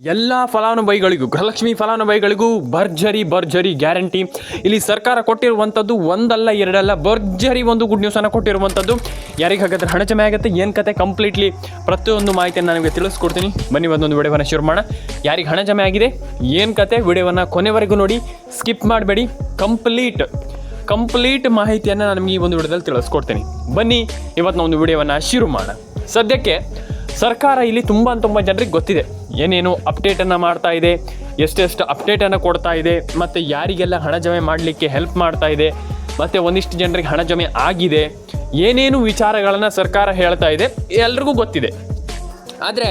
ಎಲ್ಲ ಫಲಾನುಭವಿಗಳಿಗೂ ಗೃಹಲಕ್ಷ್ಮಿ ಫಲಾನುಭವಿಗಳಿಗೂ ಭರ್ಜರಿ ಗ್ಯಾರಂಟಿ. ಇಲ್ಲಿ ಸರ್ಕಾರ ಕೊಟ್ಟಿರುವಂಥದ್ದು ಒಂದಲ್ಲ ಎರಡಲ್ಲ ಭರ್ಜರಿ ಒಂದು ಗುಡ್ ನ್ಯೂಸನ್ನು ಕೊಟ್ಟಿರುವಂಥದ್ದು. ಯಾರಿಗೆ ಹಾಗಾದ್ರೆ ಹಣ ಜಮೆ ಆಗುತ್ತೆ, ಏನು ಕತೆ, ಕಂಪ್ಲೀಟ್ಲಿ ಪ್ರತಿಯೊಂದು ಮಾಹಿತಿಯನ್ನು ನನಗೆ ತಿಳಿಸ್ಕೊಡ್ತೀನಿ. ಬನ್ನಿ ಒಂದೊಂದು ವಿಡಿಯೋವನ್ನು ಶುರು ಮಾಡೋಣ. ಯಾರಿಗೆ ಹಣ ಜಮೆ ಆಗಿದೆ, ಏನು ಕತೆ, ವಿಡಿಯೋವನ್ನು ಕೊನೆವರೆಗೂ ನೋಡಿ, ಸ್ಕಿಪ್ ಮಾಡಬೇಡಿ. ಕಂಪ್ಲೀಟ್ ಮಾಹಿತಿಯನ್ನು ನಾನು ನಿಮಗೆ ಈ ಒಂದು ವಿಡಿಯೋದಲ್ಲಿ ತಿಳಿಸ್ಕೊಡ್ತೀನಿ. ಬನ್ನಿ ಇವತ್ತು ನಾವು ಒಂದು ವಿಡಿಯೋವನ್ನು ಶುರು ಮಾಡೋಣ. ಸದ್ಯಕ್ಕೆ ಸರ್ಕಾರ ಇಲ್ಲಿ ತುಂಬ ಜನರಿಗೆ ಗೊತ್ತಿದೆ ಏನೇನು ಅಪ್ಡೇಟನ್ನು ಮಾಡ್ತಾ ಇದೆ, ಎಷ್ಟೆಷ್ಟು ಅಪ್ಡೇಟನ್ನು ಕೊಡ್ತಾ ಇದೆ, ಮತ್ತು ಯಾರಿಗೆಲ್ಲ ಹಣ ಜಮೆ ಮಾಡಲಿಕ್ಕೆ ಹೆಲ್ಪ್ ಮಾಡ್ತಾ ಇದೆ, ಮತ್ತು ಒಂದಿಷ್ಟು ಜನರಿಗೆ ಹಣ ಜಮೆ ಆಗಿದೆ, ಏನೇನು ವಿಚಾರಗಳನ್ನು ಸರ್ಕಾರ ಹೇಳ್ತಾ ಇದೆ ಎಲ್ರಿಗೂ ಗೊತ್ತಿದೆ. ಆದರೆ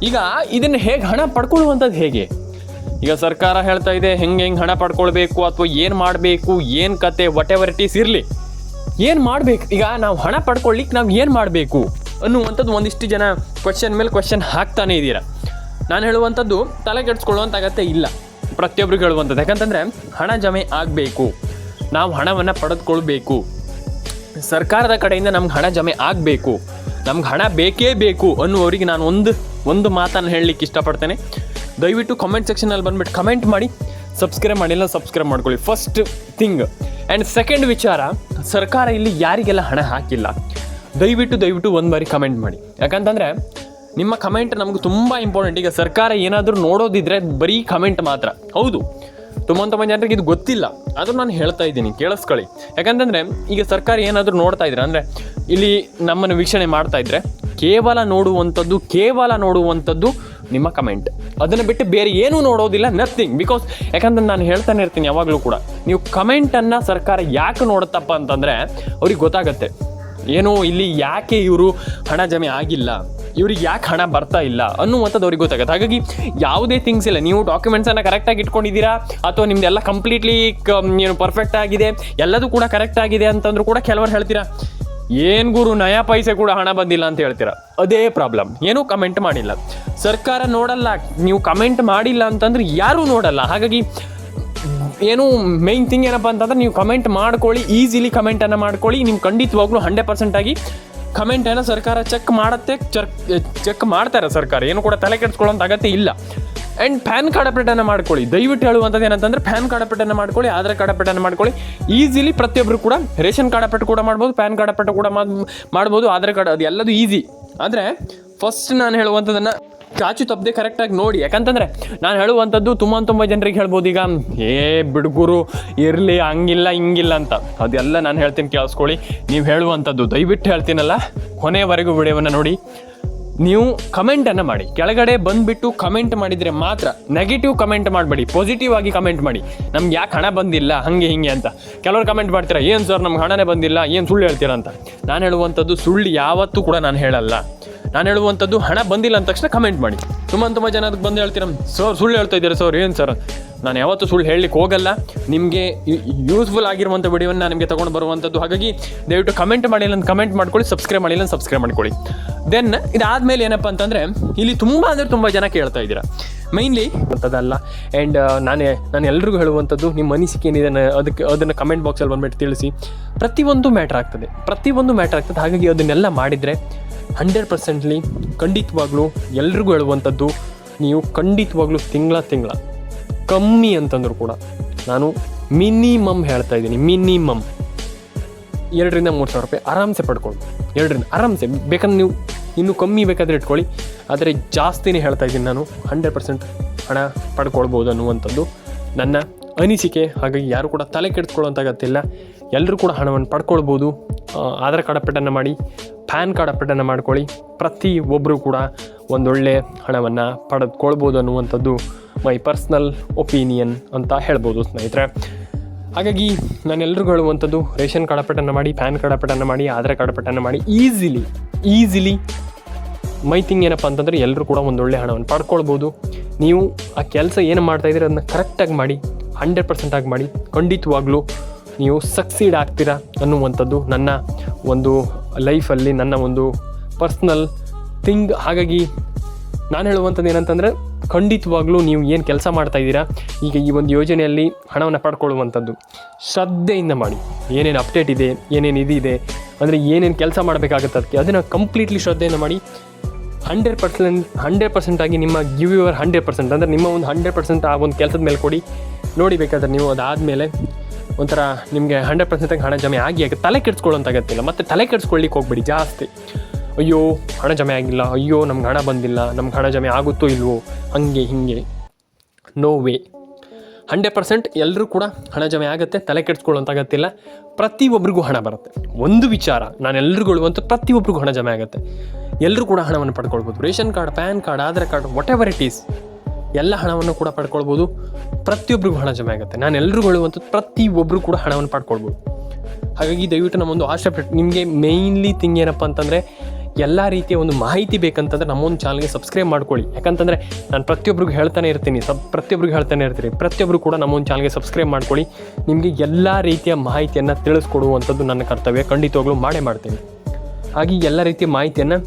ಈಗ ಇದನ್ನು ಹೇಗೆ ಹಣ ಪಡ್ಕೊಳ್ಳುವಂಥದ್ದು ಹೇಗೆ? ಈಗ ಸರ್ಕಾರ ಹೇಳ್ತಾ ಇದೆ ಹೆಂಗೆ ಹಣ ಪಡ್ಕೊಳ್ಬೇಕು ಅಥವಾ ಏನು ಮಾಡಬೇಕು, ಏನು ಕತೆ, ವಾಟ್ ಎವರ್ ಇಟ್ ಈಸ್ ಇರಲಿ, ಏನು ಮಾಡಬೇಕು, ಈಗ ನಾವು ಹಣ ಪಡ್ಕೊಳ್ಳಿಕ್ಕೆ ನಾವು ಏನು ಮಾಡಬೇಕು ಅನ್ನುವಂಥದ್ದು ಒಂದಿಷ್ಟು ಜನ ಕ್ವೆಶ್ಚನ್ ಮೇಲೆ ಕ್ವೆಶ್ಚನ್ ಹಾಕ್ತಾನೆ ಇದ್ದೀರಾ. ನಾನು ಹೇಳುವಂಥದ್ದು ತಲೆ ಕೆಡಿಸ್ಕೊಳ್ಳುವಂಥ ಅಗತ್ಯ ಇಲ್ಲ, ಪ್ರತಿಯೊಬ್ಬರಿಗೆ ಹೇಳುವಂಥದ್ದು. ಯಾಕಂತಂದರೆ ಹಣ ಜಮೆ ಆಗಬೇಕು, ನಾವು ಹಣವನ್ನು ಪಡೆದುಕೊಳ್ಬೇಕು, ಸರ್ಕಾರದ ಕಡೆಯಿಂದ ನಮ್ಗೆ ಹಣ ಜಮೆ ಆಗಬೇಕು, ನಮ್ಗೆ ಹಣ ಬೇಕೇ ಬೇಕು ಅನ್ನುವರಿಗೆ ನಾನು ಒಂದು ಮಾತನ್ನು ಹೇಳಲಿಕ್ಕೆ ಇಷ್ಟಪಡ್ತೇನೆ. ದಯವಿಟ್ಟು ಕಮೆಂಟ್ ಸೆಕ್ಷನಲ್ಲಿ ಬಂದುಬಿಟ್ಟು ಕಮೆಂಟ್ ಮಾಡಿ, ಸಬ್ಸ್ಕ್ರೈಬ್ ಮಾಡಿಲ್ಲ ಸಬ್ಸ್ಕ್ರೈಬ್ ಮಾಡ್ಕೊಳ್ಳಿ, ಫಸ್ಟ್ ಥಿಂಗ್. ಆ್ಯಂಡ್ ಸೆಕೆಂಡ್ ವಿಚಾರ, ಸರ್ಕಾರ ಇಲ್ಲಿ ಯಾರಿಗೆಲ್ಲ ಹಣ ಹಾಕಿಲ್ಲ ದಯವಿಟ್ಟು ಒಂದು ಬಾರಿ ಕಮೆಂಟ್ ಮಾಡಿ. ಯಾಕಂತಂದರೆ ನಿಮ್ಮ ಕಮೆಂಟ್ ನಮ್ಗೆ ತುಂಬ ಇಂಪಾರ್ಟೆಂಟ್. ಈಗ ಸರ್ಕಾರ ಏನಾದರೂ ನೋಡೋದಿದ್ರೆ ಬರೀ ಕಮೆಂಟ್ ಮಾತ್ರ. ಹೌದು, ತುಂಬ ಜನರಿಗೆ ಇದು ಗೊತ್ತಿಲ್ಲ, ಆದರೂ ನಾನು ಹೇಳ್ತಾ ಇದ್ದೀನಿ, ಕೇಳಿಸ್ಕೊಳ್ಳಿ. ಯಾಕಂತಂದರೆ ಈಗ ಸರ್ಕಾರ ಏನಾದರೂ ನೋಡ್ತಾ ಇದ್ರೆ, ಅಂದರೆ ಇಲ್ಲಿ ನಮ್ಮನ್ನು ವೀಕ್ಷಣೆ ಮಾಡ್ತಾ ಇದ್ರೆ ಕೇವಲ ನೋಡುವಂಥದ್ದು ನಿಮ್ಮ ಕಮೆಂಟ್. ಅದನ್ನು ಬಿಟ್ಟು ಬೇರೆ ಏನೂ ನೋಡೋದಿಲ್ಲ, ನಥಿಂಗ್. ಬಿಕಾಸ್ ಯಾಕಂದ್ರೆ ನಾನು ಹೇಳ್ತಾನೆ ಇರ್ತೀನಿ ಯಾವಾಗಲೂ ಕೂಡ, ನೀವು ಕಮೆಂಟನ್ನು ಸರ್ಕಾರ ಯಾಕೆ ನೋಡುತ್ತಪ್ಪ ಅಂತಂದರೆ ಅವ್ರಿಗೆ ಗೊತ್ತಾಗತ್ತೆ ಏನೋ ಇಲ್ಲಿ ಯಾಕೆ ಇವರು ಹಣ ಜಮೆ ಆಗಿಲ್ಲ, ಇವ್ರಿಗೆ ಯಾಕೆ ಹಣ ಬರ್ತಾ ಇಲ್ಲ ಅನ್ನುವಂಥದ್ದು ಅವ್ರಿಗೆ ಗೊತ್ತಾಗುತ್ತೆ. ಹಾಗಾಗಿ ಯಾವುದೇ ಥಿಂಗ್ಸ್ ಇಲ್ಲ, ನೀವು ಡಾಕ್ಯುಮೆಂಟ್ಸನ್ನು ಕರೆಕ್ಟಾಗಿ ಇಟ್ಕೊಂಡಿದ್ದೀರಾ ಅಥವಾ ನಿಮ್ಮದೆಲ್ಲ ಕಂಪ್ಲೀಟ್ಲಿ ಏನು ಪರ್ಫೆಕ್ಟ್ ಆಗಿದೆ, ಎಲ್ಲದೂ ಕೂಡ ಕರೆಕ್ಟ್ ಆಗಿದೆ ಅಂತಂದ್ರೂ ಕೂಡ ಕೆಲವರು ಹೇಳ್ತೀರಾ ಏನು ಗುರು ನಯಾ ಪೈಸೆ ಕೂಡ ಹಣ ಬಂದಿಲ್ಲ ಅಂತ ಹೇಳ್ತೀರಾ. ಅದೇ ಪ್ರಾಬ್ಲಮ್, ಏನೂ ಕಮೆಂಟ್ ಮಾಡಿಲ್ಲ, ಸರ್ಕಾರ ನೋಡಲ್ಲ. ನೀವು ಕಮೆಂಟ್ ಮಾಡಿಲ್ಲ ಅಂತಂದ್ರೆ ಯಾರೂ ನೋಡಲ್ಲ. ಹಾಗಾಗಿ ಏನು ಮೇಯ್ನ್ ಥಿಂಗ್ ಏನಪ್ಪ ಅಂತಂದ್ರೆ ನೀವು ಕಮೆಂಟ್ ಮಾಡ್ಕೊಳ್ಳಿ, ಈಸಿಲಿ ಕಮೆಂಟನ್ನು ಮಾಡ್ಕೊಳ್ಳಿ. ನೀವು ಖಂಡಿತವಾಗ್ಲೂ 100% ಆಗಿ ಕಮೆಂಟನ್ನು ಸರ್ಕಾರ ಚೆಕ್ ಮಾಡ್ತಾರೆ. ಸರ್ಕಾರ ಏನು ಕೂಡ ತಲೆ ಕೆಡಿಸ್ಕೊಳ್ಳೋಂಥ ಅಗತ್ಯ ಇಲ್ಲ. ಆ್ಯಂಡ್ ಪ್ಯಾನ್ ಕಾರ್ಡ್ ಅಪ್ಡೇಟನ್ನು ಮಾಡ್ಕೊಳ್ಳಿ. ದಯವಿಟ್ಟು ಹೇಳುವಂಥದ್ದು ಏನಂತಂದರೆ ಪ್ಯಾನ್ ಕಾರ್ಡ್ ಅಪ್ಡೇಟನ್ನು ಮಾಡ್ಕೊಳ್ಳಿ, ಆಧಾರ್ ಕಾರ್ಡ್ ಅಪ್ಡೇಟನ್ನು ಮಾಡ್ಕೊಳ್ಳಿ. ಈಸಿಲಿ ಪ್ರತಿಯೊಬ್ಬರು ಕೂಡ ರೇಷನ್ ಕಾರ್ಡ್ ಅಪ್ಡೇಟ್ ಕೂಡ ಮಾಡ್ಬೋದು, ಪ್ಯಾನ್ ಕಾರ್ಡ್ ಅಪ್ಡೇಟ್ ಕೂಡ ಮಾಡ್ಬೋದು, ಆಧಾರ್ ಕಾರ್ಡ್, ಅದು ಎಲ್ಲದೂ ಈಸಿ. ಆದರೆ ಫಸ್ಟ್ ನಾನು ಹೇಳುವಂಥದ್ದನ್ನು ಚಾಚು ತಪ್ಪದೆ ಕರೆಕ್ಟಾಗಿ ನೋಡಿ. ಯಾಕಂತಂದರೆ ನಾನು ಹೇಳುವಂಥದ್ದು ತುಂಬ ಜನರಿಗೆ ಹೇಳ್ಬೋದು, ಈಗ ಬಿಡುಗರು ಇರಲಿ ಹಂಗಿಲ್ಲ ಹಿಂಗಿಲ್ಲ ಅಂತ. ಅದೆಲ್ಲ ನಾನು ಹೇಳ್ತೀನಿ, ಕೇಳಿಸ್ಕೊಳ್ಳಿ. ನೀವು ಹೇಳುವಂಥದ್ದು ದಯವಿಟ್ಟು ಹೇಳ್ತೀನಲ್ಲ, ಕೊನೆಯವರೆಗೂ ವಿಡಿಯೋವನ್ನು ನೋಡಿ. ನೀವು ಕಮೆಂಟನ್ನು ಮಾಡಿ, ಕೆಳಗಡೆ ಬಂದುಬಿಟ್ಟು ಕಮೆಂಟ್ ಮಾಡಿದರೆ ಮಾತ್ರ. ನೆಗೆಟಿವ್ ಕಮೆಂಟ್ ಮಾಡಬೇಡಿ, ಪಾಸಿಟಿವ್ ಆಗಿ ಕಮೆಂಟ್ ಮಾಡಿ. ನಮ್ಗೆ ಯಾಕೆ ಹಣ ಬಂದಿಲ್ಲ ಹಂಗೆ ಹಿಂಗೆ ಅಂತ. ಕೆಲವರು ಕಮೆಂಟ್ ಮಾಡ್ತೀರಾ, ಏನು ಸರ್ ನಮ್ಗೆ ಹಣನೇ ಬಂದಿಲ್ಲ, ಏನು ಸುಳ್ಳು ಹೇಳ್ತೀರಾ ಅಂತ. ನಾನು ಹೇಳುವಂಥದ್ದು ಸುಳ್ಳು ಯಾವತ್ತೂ ಕೂಡ ನಾನು ಹೇಳಲ್ಲ. ನಾನು ಹೇಳುವಂಥದ್ದು ಹಣ ಬಂದಿಲ್ಲ ಅಂದ ತಕ್ಷಣ ಕಮೆಂಟ್ ಮಾಡಿ. ತುಂಬ ಜನ ಅದಕ್ಕೆ ಬಂದು ಹೇಳ್ತೀರ, ಸರ್ ಸುಳ್ಳು ಹೇಳ್ತಾ ಇದ್ದೀರಾ ಸರ್, ಏನು ಸರ್. ನಾನು ಯಾವತ್ತೂ ಸುಳ್ಳು ಹೇಳಲಿಕ್ಕೆ ಹೋಗಲ್ಲ. ನಿಮಗೆ ಯೂಸ್ಫುಲ್ ಆಗಿರುವಂಥ ವಿಡಿಯೋವನ್ನು ನಾನು ನಿಮಗೆ ತೊಗೊಂಡು ಬರುವಂಥದ್ದು. ಹಾಗಾಗಿ ದಯವಿಟ್ಟು ಕಮೆಂಟ್ ಮಾಡಿಲ್ಲ ಅಂತ ಕಮೆಂಟ್ ಮಾಡ್ಕೊಳ್ಳಿ, ಸಬ್ಸ್ಕ್ರೈಬ್ ಮಾಡಿಲ್ಲ ಅಂತ ಸಬ್ಸ್ಕ್ರೈಬ್ ಮಾಡ್ಕೊಳ್ಳಿ. ದೆನ್ ಇದಾದಮೇಲೆ ಏನಪ್ಪ ಅಂತಂದರೆ ಇಲ್ಲಿ ತುಂಬ ಜನ ಕೇಳ್ತಾ ಇದ್ದೀರಾ, ಮೈನ್ಲಿ ಅಂಥದ್ದಲ್ಲ. ಆ್ಯಂಡ್ ನಾನು ಎಲ್ರಿಗೂ ಹೇಳುವಂಥದ್ದು, ನಿಮ್ಮ ಅನಿಸಿಕೆ ಏನಿದೆ ಅದನ್ನು ಕಮೆಂಟ್ ಬಾಕ್ಸಲ್ಲಿ ಬಂದುಬಿಟ್ಟು ತಿಳಿಸಿ. ಪ್ರತಿಯೊಂದು ಮ್ಯಾಟ್ರ್ ಆಗ್ತದೆ. ಹಾಗಾಗಿ ಅದನ್ನೆಲ್ಲ ಮಾಡಿದರೆ 100% ಖಂಡಿತವಾಗ್ಲೂ ಎಲ್ರಿಗೂ ಹೇಳುವಂಥದ್ದು, ನೀವು ಖಂಡಿತವಾಗ್ಲೂ ತಿಂಗಳ ಕಮ್ಮಿ ಅಂತಂದರೂ ಕೂಡ ನಾನು ಮಿನಿಮಮ್ ಹೇಳ್ತಾ ಇದ್ದೀನಿ, ಮಿನಿಮಮ್ 2,000-3,000 ರೂಪಾಯಿ ಆರಾಮ್ಸೆ ಪಡ್ಕೊಂಡು, 2ರಿಂದ ಆರಾಮ್ಸೆ. ಬೇಕಂದ್ರೆ ನೀವು ಇನ್ನೂ ಕಮ್ಮಿ ಬೇಕಾದರೆ ಇಟ್ಕೊಳ್ಳಿ, ಆದರೆ ಜಾಸ್ತಿನೇ ಹೇಳ್ತಾ ಇದ್ದೀನಿ ನಾನು. 100% ಹಣ ಪಡ್ಕೊಳ್ಬೋದು ಅನ್ನುವಂಥದ್ದು ನನ್ನ ಅನಿಸಿಕೆ. ಹಾಗಾಗಿ ಯಾರು ಕೂಡ ತಲೆ ಕೆಡಿಸ್ಕೊಳ್ಳೋಂಥ ಅಗತ್ಯ, ಎಲ್ಲರೂ ಕೂಡ ಹಣವನ್ನು ಪಡ್ಕೊಳ್ಬೋದು. ಆಧಾರ್ ಕಾರ್ಡ್ ಅಪ್ಡೇಟನ್ನು ಮಾಡಿ, ಪ್ಯಾನ್ ಕಾರ್ಡ್ ಅಪ್ಡೇಟನ್ನು ಮಾಡ್ಕೊಳ್ಳಿ. ಪ್ರತಿಯೊಬ್ಬರು ಕೂಡ ಒಂದೊಳ್ಳೆ ಹಣವನ್ನು ಪಡೆದುಕೊಳ್ಬೋದು ಅನ್ನುವಂಥದ್ದು ಮೈ ಪರ್ಸ್ನಲ್ ಒಪಿನಿಯನ್ ಅಂತ ಹೇಳ್ಬೋದು ಸ್ನೇಹಿತರೆ. ಹಾಗಾಗಿ ನಾನೆಲ್ಲರಿಗೂ ಹೇಳುವಂಥದ್ದು, ರೇಷನ್ ಕಾರ್ಡ್ ಅಪ್ಡೇಟನ್ನು ಮಾಡಿ, ಪ್ಯಾನ್ ಕಾರ್ಡ್ ಅಪ್ಡೇಟನ್ನು ಮಾಡಿ, ಆಧಾರ್ ಕಾರ್ಡ್ ಅಪ್ಡೇಟನ್ನು ಮಾಡಿ. ಈಸಿಲಿ ಮೈ ಥಿಂಗ್ ಏನಪ್ಪ ಅಂತಂದರೆ ಎಲ್ಲರೂ ಕೂಡ ಒಂದೊಳ್ಳೆ ಹಣವನ್ನು ಪಡ್ಕೊಳ್ಬೋದು. ನೀವು ಆ ಕೆಲಸ ಏನು ಮಾಡ್ತಾಯಿದ್ದೀರಿ ಅದನ್ನು ಕರೆಕ್ಟಾಗಿ ಮಾಡಿ, 100% ಆಗಿ ಮಾಡಿ. ಖಂಡಿತವಾಗ್ಲೂ ನೀವು ಸಕ್ಸೀಡ್ ಆಗ್ತೀರಾ ಅನ್ನುವಂಥದ್ದು ನನ್ನ ಒಂದು ಲೈಫಲ್ಲಿ ನನ್ನ ಒಂದು ಪರ್ಸ್ನಲ್ ಥಿಂಗ್. ಹಾಗಾಗಿ ನಾನು ಹೇಳುವಂಥದ್ದು ಏನಂತಂದರೆ, ಖಂಡಿತವಾಗ್ಲೂ ನೀವು ಏನು ಕೆಲಸ ಮಾಡ್ತಾಯಿದ್ದೀರಾ, ಈಗ ಈ ಒಂದು ಯೋಜನೆಯಲ್ಲಿ ಹಣವನ್ನು ಪಡ್ಕೊಳ್ಳುವಂಥದ್ದು ಶ್ರದ್ಧೆಯಿಂದ ಮಾಡಿ. ಏನೇನು ಅಪ್ಡೇಟ್ ಇದೆ, ಏನೇನು ಇದಿದೆ ಅಂದರೆ ಏನೇನು ಕೆಲಸ ಮಾಡಬೇಕಾಗುತ್ತೆ ಅದಕ್ಕೆ, ಅದನ್ನು ಕಂಪ್ಲೀಟ್ಲಿ ಶ್ರದ್ಧೆಯಿಂದ ಮಾಡಿ. 100% ಆಗಿ ನಿಮ್ಮ ಗಿವ್ ಯುವರ್ 100%, ಅಂದರೆ ನಿಮ್ಮ ಒಂದು 100% ಆ ಒಂದು ಕೆಲಸದ ಮೇಲೆ ಕೊಡಿ. ನೋಡಿ ಬೇಕಾದ್ರೆ ನೀವು ಅದಾದಮೇಲೆ ಒಂಥರ ನಿಮಗೆ 100% ಹಣ ಜಮೆ ಆಗಿ ತಲೆ ಕೆಡಿಸ್ಕೊಳ್ಳೋಂಥ ಅಗತ್ಯವಿಲ್ಲ. ಮತ್ತು ತಲೆ ಕೆಡಿಸ್ಕೊಳ್ಳಿಕ್ಕೆ ಹೋಗ್ಬೇಡಿ ಜಾಸ್ತಿ. ಅಯ್ಯೋ ಹಣ ಜಮೆ ಆಗಿಲ್ಲ, ಅಯ್ಯೋ ನಮ್ಗೆ ಹಣ ಬಂದಿಲ್ಲ, ನಮ್ಗೆ ಹಣ ಜಮೆ ಆಗುತ್ತೋ ಇಲ್ವೋ, ಹಾಗೆ ಹೀಗೆ. No way. 100% ಎಲ್ಲರೂ ಕೂಡ ಹಣ ಜಮೆ ಆಗುತ್ತೆ, ತಲೆ ಕೆಡಿಸ್ಕೊಳ್ಳೋಂಥ ಅಗತ್ಯವಿಲ್ಲ. ಪ್ರತಿಯೊಬ್ಬರಿಗೂ ಹಣ ಬರುತ್ತೆ. ಒಂದು ವಿಚಾರ ನಾನು ಎಲ್ರಿಗೂ ಹೇಳುವಂಥ, ಪ್ರತಿಯೊಬ್ಬರಿಗೂ ಹಣ ಜಮೆ ಆಗುತ್ತೆ. ಎಲ್ಲರೂ ಕೂಡ ಹಣವನ್ನು ಪಡ್ಕೊಳ್ಬೋದು. Ration card, PAN card, Aadhaar card, whatever it is, ಎಲ್ಲ ಹಣವನ್ನು ಕೂಡ ಪಡ್ಕೊಳ್ಬೋದು. ಪ್ರತಿಯೊಬ್ಬರಿಗೂ ಹಣ ಜಮೆ ಆಗುತ್ತೆ. ನಾನು ಎಲ್ರಿಗೂ ಹೇಳುವಂಥದ್ದು, ಪ್ರತಿಯೊಬ್ಬರು ಕೂಡ ಹಣವನ್ನು ಪಡ್ಕೊಳ್ಬೋದು. ಹಾಗಾಗಿ ದಯವಿಟ್ಟು ನಮ್ಮೊಂದು ಆಶೆ ನಿಮಗೆ ಮೇಯ್ನ್ಲಿ ಥಿಂಗ್ ಏನಪ್ಪ ಅಂತಂದರೆ, ಎಲ್ಲ ರೀತಿಯ ಒಂದು ಮಾಹಿತಿ ಬೇಕಂತಂದರೆ ನಮ್ಮೊಂದು ಚಾನಲ್ಗೆ ಸಬ್ಸ್ಕ್ರೈಬ್ ಮಾಡ್ಕೊಳ್ಳಿ. ಯಾಕಂತಂದರೆ ನಾನು ಪ್ರತಿಯೊಬ್ಬರಿಗೂ ಹೇಳ್ತಾನೆ ಇರ್ತೀನಿ, ಪ್ರತಿಯೊಬ್ಬರು ಕೂಡ ನಮ್ಮೊಂದು ಚಾನಲ್ಗೆ ಸಬ್ಸ್ಕ್ರೈಬ್ ಮಾಡ್ಕೊಳ್ಳಿ. ನಿಮಗೆ ಎಲ್ಲ ರೀತಿಯ ಮಾಹಿತಿಯನ್ನು ತಿಳಿಸ್ಕೊಡುವಂಥದ್ದು ನನ್ನ ಕರ್ತವ್ಯ, ಖಂಡಿತವಾಗ್ಲೂ ಮಾಡೇ ಮಾಡ್ತೀನಿ. ಹಾಗೆ ಎಲ್ಲ ರೀತಿಯ ಮಾಹಿತಿಯನ್ನು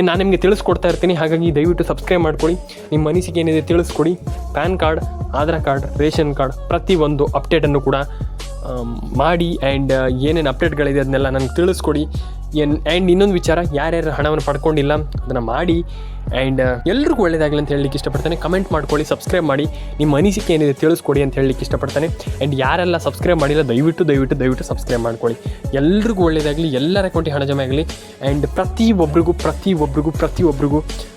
ನಾನು ನಿಮಗೆ ತಿಳಿಸ್ಕೊಡ್ತಾ ಇರ್ತೀನಿ. ಹಾಗಾಗಿ ದಯವಿಟ್ಟು ಸಬ್ಸ್ಕ್ರೈಬ್ ಮಾಡ್ಕೊಳ್ಳಿ. ನಿಮ್ಮ ಅನಿಸಿಕೆ ಏನಿದೆ ತಿಳಿಸ್ಕೊಡಿ. PAN card, Aadhaar card, ration card ಪ್ರತಿಯೊಂದು ಅಪ್ಡೇಟನ್ನು ಕೂಡ ಮಾಡಿ. ಆ್ಯಂಡ್ ಏನೇನು ಅಪ್ಡೇಟ್ಗಳಿದೆ ಅದನ್ನೆಲ್ಲ ನನಗೆ ತಿಳಿಸ್ಕೊಡಿ. ಆ್ಯಂಡ್ ಇನ್ನೊಂದು ವಿಚಾರ, ಯಾರ್ಯಾರು ಹಣವನ್ನು ಪಡ್ಕೊಂಡಿಲ್ಲ ಅದನ್ನು ಮಾಡಿ. ಆ್ಯಂಡ್ ಎಲ್ರಿಗೂ ಒಳ್ಳೆಯದಾಗಲಿ ಅಂತ ಹೇಳಲಿಕ್ಕೆ ಇಷ್ಟಪಡ್ತಾನೆ. ಕಮೆಂಟ್ ಮಾಡ್ಕೊಳ್ಳಿ, ಸಬ್ಸ್ಕ್ರೈಬ್ ಮಾಡಿ, ನಿಮ್ಮ ಅನಿಸಿಕೆ ಏನಿದೆ ತಿಳಿಸ್ಕೊಡಿ ಅಂತ ಹೇಳಲಿಕ್ಕೆ ಇಷ್ಟಪಡ್ತಾನೆ. ಆ್ಯಂಡ್ ಯಾರೆಲ್ಲ ಸಬ್ಸ್ಕ್ರೈಬ್ ಮಾಡಿಲ್ಲ ದಯವಿಟ್ಟು ಸಬ್ಸ್ಕ್ರೈಬ್ ಮಾಡ್ಕೊಳ್ಳಿ. ಎಲ್ರಿಗೂ ಒಳ್ಳೆಯದಾಗಲಿ, ಎಲ್ಲರ ಅಕೌಂಟಿಗೆ ಹಣ ಜಮೆ ಆಗಲಿ. ಆ್ಯಂಡ್ ಪ್ರತಿಯೊಬ್ಬರಿಗೂ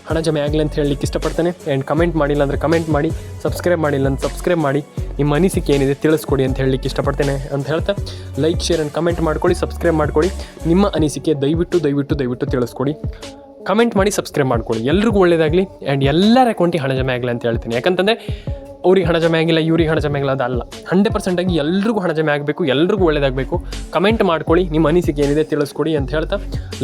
ಹಣ ಜಮೆ ಆಗಲಿ ಅಂತ ಹೇಳಲಿಕ್ಕೆ ಇಷ್ಟಪಡ್ತಾನೆ. ಆ್ಯಂಡ್ ಕಮೆಂಟ್ ಮಾಡಿಲ್ಲ ಅಂದರೆ ಕಮೆಂಟ್ ಮಾಡಿ, ಸಬ್ಸ್ಕ್ರೈಬ್ ಮಾಡಿಲ್ಲ ಅಂತ ಸಬ್ಸ್ಕ್ರೈಬ್ ಮಾಡಿ, ನಿಮ್ಮ ಅನಿಸಿಕೆ ಏನಿದೆ ತಿಳಿಸ್ಕೊಡಿ ಅಂತ ಹೇಳಲಿಕ್ಕೆ ಇಷ್ಟಪಡ್ತೇನೆ ಅಂತ ಹೇಳ್ತಾ, ಲೈಕ್, ಶೇರ್ ಆ್ಯಂಡ್ ಕಮೆಂಟ್ ಮಾಡ್ಕೊಳ್ಳಿ, ಸಬ್ಸ್ಕ್ರೈಬ್ ಮಾಡ್ಕೊಳ್ಳಿ. ನಿಮ್ಮ ಅನಿಸಿಕೆ ದಯವಿಟ್ಟು ತಿಳಿಸ್ಕೊಡಿ. ಕಮೆಂಟ್ ಮಾಡಿ, ಸಬ್ಸ್ಕ್ರೈಬ್ ಮಾಡ್ಕೊಳ್ಳಿ. ಎಲ್ರಿಗೂ ಒಳ್ಳೆಯದಾಗಲಿ. ಆ್ಯಂಡ್ ಎಲ್ಲರ ಅಕೌಂಟಿಗೆ ಹಣ ಜಮೆ ಆಗಲಿ ಅಂತ ಹೇಳ್ತೀನಿ. ಯಾಕಂತಂದರೆ ಅವ್ರಿಗೆ ಹಣ ಜಮೆ ಆಗಿಲ್ಲ, ಇವ್ರಿಗೆ ಹಣ ಜಮೆ ಆಗಿಲ್ಲ, ಅದಲ್ಲ. 100% ಆಗಿ ಎಲ್ರಿಗೂ ಹಣ ಜಮೆ ಆಗಬೇಕು, ಎಲ್ರಿಗೂ ಒಳ್ಳೆಯದಾಗಬೇಕು. ಕಮೆಂಟ್ ಮಾಡ್ಕೊಳ್ಳಿ, ನಿಮ್ಮ ಅನಿಸಿಕೆ ಏನಿದೆ ತಿಳಿಸ್ಕೊಡಿ ಅಂತ ಹೇಳ್ತಾ,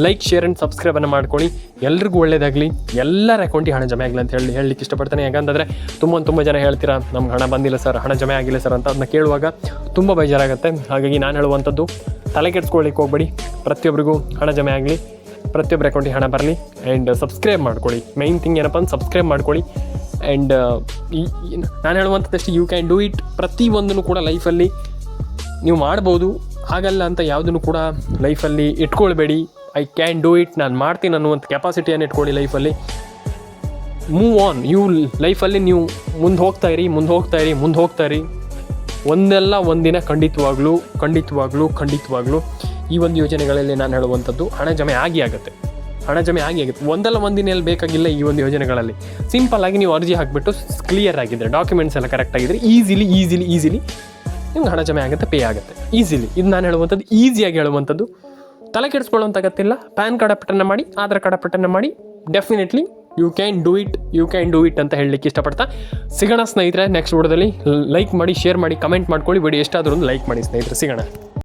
ಲೈಕ್, ಶೇರ್ ಆ್ಯಂಡ್ ಸಬ್ಸ್ಕ್ರೈಬನ್ನು ಮಾಡ್ಕೊಳ್ಳಿ. ಎಲ್ರಿಗೂ ಒಳ್ಳೆಯದಾಗಲಿ, ಎಲ್ಲರ ಅಕೌಂಟಿಗೆ ಹಣ ಜಮೆ ಆಗಲಿ ಅಂತ ಹೇಳಲಿಕ್ಕೆ ಇಷ್ಟಪಡ್ತಾನೆ. ಯಾಕಂತಂದರೆ ತುಂಬ ಜನ ಹೇಳ್ತೀರಾ, ನಮ್ಗೆ ಹಣ ಬಂದಿಲ್ಲ ಸರ್, ಹಣ ಜಮೆ ಆಗಿಲ್ಲ ಸರ್ ಅಂತ. ಅದನ್ನ ಕೇಳುವಾಗ ತುಂಬ ಬೇಜಾರಾಗುತ್ತೆ. ಹಾಗಾಗಿ ನಾನು ಹೇಳುವಂಥದ್ದು, ತಲೆ ಕೆಡಿಸ್ಕೊಳ್ಳಿಕ್ಕೆ ಹೋಗ್ಬೇಡಿ. ಪ್ರತಿಯೊಬ್ಬರಿಗೂ ಹಣ ಜಮೆ ಆಗಲಿ, ಪ್ರತಿಯೊಬ್ಬರ ಅಕೌಂಟಿಗೆ ಹಣ ಬರಲಿ. ಆ್ಯಂಡ್ ಸಬ್ಸ್ಕ್ರೈಬ್ ಮಾಡ್ಕೊಳ್ಳಿ. ಮೇಯ್ನ್ ಥಿಂಗ್ ಏನಪ್ಪ ಅಂತ ಸಬ್ಸ್ಕ್ರೈಬ್ ಮಾಡ್ಕೊಳ್ಳಿ. ಆ್ಯಂಡ್ ನಾನು ಹೇಳುವಂಥದ್ದಷ್ಟು, ಯು ಕ್ಯಾನ್ ಡೂ ಇಟ್. ಪ್ರತಿಯೊಂದನ್ನು ಕೂಡ ಲೈಫಲ್ಲಿ ನೀವು ಮಾಡ್ಬೋದು. ಹಾಗಲ್ಲ ಅಂತ ಯಾವುದನ್ನು ಕೂಡ ಲೈಫಲ್ಲಿ ಇಟ್ಕೊಳ್ಬೇಡಿ. ಐ ಕ್ಯಾನ್ ಡೂ ಇಟ್, ನಾನು ಮಾಡ್ತೀನಿ ಅನ್ನುವಂಥ ಕೆಪಾಸಿಟಿಯನ್ನು ಇಟ್ಕೊಳ್ಳಿ ಲೈಫಲ್ಲಿ. Move on. ಲೈಫಲ್ಲಿ ನೀವು ಮುಂದೆ ಹೋಗ್ತಾ ಇರಿ. ಒಂದಲ್ಲ ಒಂದಿನ ಖಂಡಿತವಾಗ್ಲೂ ಈ ಒಂದು ಯೋಜನೆಗಳಲ್ಲಿ ನಾನು ಹೇಳುವಂಥದ್ದು, ಹಣ ಜಮೆ ಆಗುತ್ತೆ. ಒಂದಲ್ಲ ಒಂದಿನಲ್ಲಿ ಬೇಕಾಗಿಲ್ಲ. ಈ ಒಂದು ಯೋಜನೆಗಳಲ್ಲಿ ಸಿಂಪಲ್ ಆಗಿ ನೀವು ಅರ್ಜಿ ಹಾಕಿಬಿಟ್ಟು ಕ್ಲಿಯರ್ ಆಗಿದ್ದರೆ, ಡಾಕ್ಯುಮೆಂಟ್ಸ್ ಎಲ್ಲ ಕರೆಕ್ಟ್ ಆಗಿದ್ದರೆ, ಈಸಿಲಿ ನಿಮ್ಗೆ ಹಣ ಜಮೆ ಆಗುತ್ತೆ, ಪೇ ಆಗುತ್ತೆ ಈಸಿಲಿ. ಇದು ನಾನು ಹೇಳುವಂಥದ್ದು, ಈಸಿಯಾಗಿ ಹೇಳುವಂಥದ್ದು. ತಲೆ ಕೆಡಿಸ್ಕೊಳ್ಳೋಂಥ ಅಗತ್ಯವಿಲ್ಲ. ಪ್ಯಾನ್ ಕಾರ್ಡ್ ಅಪ್ಡೇಟನ್ನು ಮಾಡಿ, ಆಧಾರ್ ಕಾರ್ಡ್ ಅಪ್ಡೇಟನ್ನು ಮಾಡಿ. Definitely you can do it ಅಂತ ಹೇಳಲಿಕ್ಕೆ ಇಷ್ಟಪಡ್ತಾ ಸಿಗೋಣ ಸ್ನೇಹಿತರೆ. ನೆಕ್ಸ್ಟ್ ವಿಡಿಯೋದಲ್ಲಿ ಲೈಕ್ ಮಾಡಿ, ಶೇರ್ ಮಾಡಿ, ಕಮೆಂಟ್ ಮಾಡ್ಕೊಳ್ಳಿ. ವಿಡಿಯೋ ಎಷ್ಟಾದರೂ ಒಂದು ಲೈಕ್ ಮಾಡಿ ಸ್ನೇಹಿತರೆ. ಸಿಗೋಣ.